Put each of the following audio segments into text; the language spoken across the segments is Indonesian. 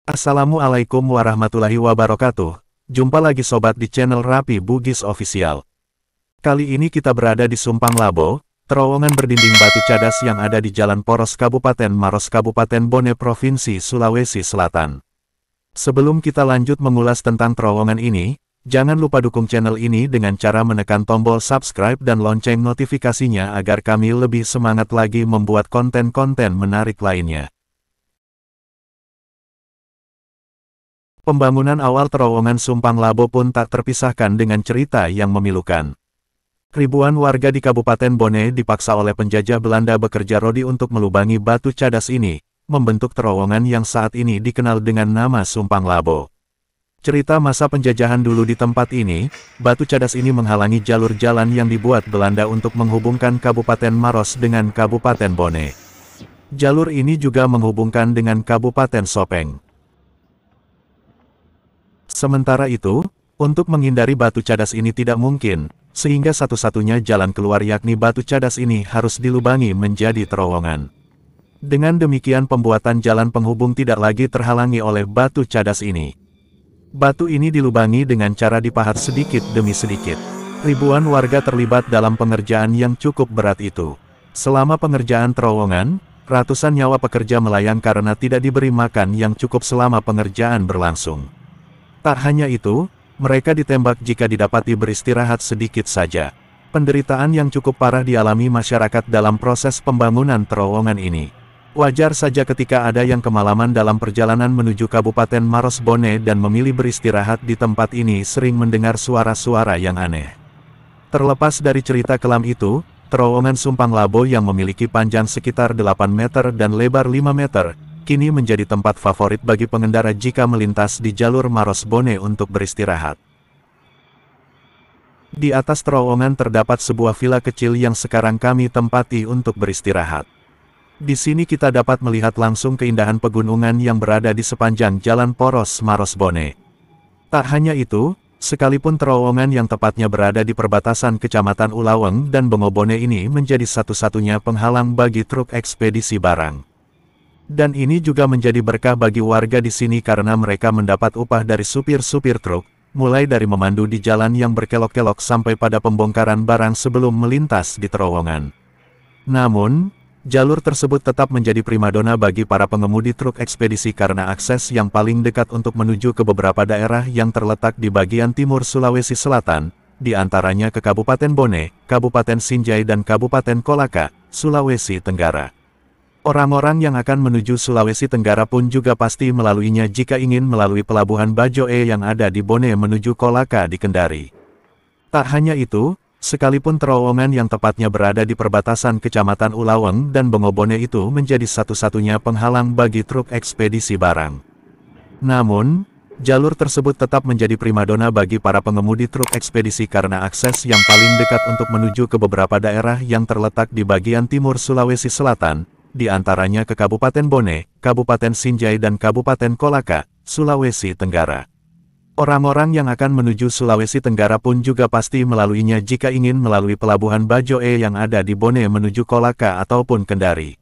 Assalamualaikum warahmatullahi wabarakatuh. Jumpa lagi sobat di channel Rapi Bugis Official. Kali ini kita berada di Sumpang Labo, terowongan berdinding batu cadas yang ada di Jalan Poros Kabupaten Maros Kabupaten Bone Provinsi Sulawesi Selatan. Sebelum kita lanjut mengulas tentang terowongan ini, jangan lupa dukung channel ini dengan cara menekan tombol subscribe dan lonceng notifikasinya agar kami lebih semangat lagi membuat konten-konten menarik lainnya. Pembangunan awal terowongan Sumpang Labo pun tak terpisahkan dengan cerita yang memilukan. Ribuan warga di Kabupaten Bone dipaksa oleh penjajah Belanda bekerja rodi untuk melubangi batu cadas ini, membentuk terowongan yang saat ini dikenal dengan nama Sumpang Labo. Cerita masa penjajahan dulu di tempat ini, batu cadas ini menghalangi jalur jalan yang dibuat Belanda untuk menghubungkan Kabupaten Maros dengan Kabupaten Bone. Jalur ini juga menghubungkan dengan Kabupaten Sopeng. Sementara itu, untuk menghindari batu cadas ini tidak mungkin, sehingga satu-satunya jalan keluar yakni batu cadas ini harus dilubangi menjadi terowongan. Dengan demikian pembuatan jalan penghubung tidak lagi terhalangi oleh batu cadas ini. Batu ini dilubangi dengan cara dipahat sedikit demi sedikit. Ribuan warga terlibat dalam pengerjaan yang cukup berat itu. Selama pengerjaan terowongan, ratusan nyawa pekerja melayang karena tidak diberi makan yang cukup selama pengerjaan berlangsung. Tak hanya itu, mereka ditembak jika didapati beristirahat sedikit saja. Penderitaan yang cukup parah dialami masyarakat dalam proses pembangunan terowongan ini. Wajar saja ketika ada yang kemalaman dalam perjalanan menuju Kabupaten Maros Bone dan memilih beristirahat di tempat ini sering mendengar suara-suara yang aneh. Terlepas dari cerita kelam itu, terowongan Sumpang Labo yang memiliki panjang sekitar 8 meter dan lebar 5 meter, kini menjadi tempat favorit bagi pengendara jika melintas di jalur Maros Bone untuk beristirahat. Di atas terowongan terdapat sebuah villa kecil yang sekarang kami tempati untuk beristirahat. Di sini kita dapat melihat langsung keindahan pegunungan yang berada di sepanjang Jalan Poros Maros Bone. Tak hanya itu, sekalipun terowongan yang tepatnya berada di perbatasan Kecamatan Ulaweng dan Bengobone ini menjadi satu-satunya penghalang bagi truk ekspedisi barang. Dan ini juga menjadi berkah bagi warga di sini karena mereka mendapat upah dari supir-supir truk, mulai dari memandu di jalan yang berkelok-kelok sampai pada pembongkaran barang sebelum melintas di terowongan. Namun, jalur tersebut tetap menjadi primadona bagi para pengemudi truk ekspedisi karena akses yang paling dekat untuk menuju ke beberapa daerah yang terletak di bagian timur Sulawesi Selatan, di antaranya ke Kabupaten Bone, Kabupaten Sinjai dan Kabupaten Kolaka, Sulawesi Tenggara. Orang-orang yang akan menuju Sulawesi Tenggara pun juga pasti melaluinya jika ingin melalui pelabuhan Bajoe yang ada di Bone menuju Kolaka di Kendari. Tak hanya itu, sekalipun terowongan yang tepatnya berada di perbatasan Kecamatan Ulaweng dan Bengobone itu menjadi satu-satunya penghalang bagi truk ekspedisi barang. Namun, jalur tersebut tetap menjadi primadona bagi para pengemudi truk ekspedisi karena akses yang paling dekat untuk menuju ke beberapa daerah yang terletak di bagian timur Sulawesi Selatan, di antaranya ke Kabupaten Bone, Kabupaten Sinjai dan Kabupaten Kolaka, Sulawesi Tenggara. Orang-orang yang akan menuju Sulawesi Tenggara pun juga pasti melaluinya jika ingin melalui pelabuhan Bajoe yang ada di Bone menuju Kolaka ataupun Kendari.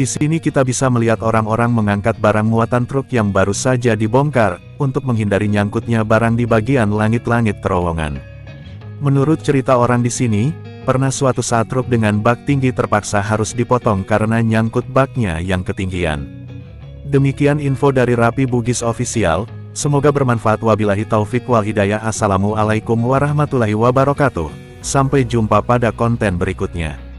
Di sini kita bisa melihat orang-orang mengangkat barang muatan truk yang baru saja dibongkar, untuk menghindari nyangkutnya barang di bagian langit-langit terowongan. Menurut cerita orang di sini, pernah suatu saat truk dengan bak tinggi terpaksa harus dipotong karena nyangkut baknya yang ketinggian. Demikian info dari Rapi Bugis Official, semoga bermanfaat wabillahi taufik wal hidayah. Assalamualaikum warahmatullahi wabarakatuh. Sampai jumpa pada konten berikutnya.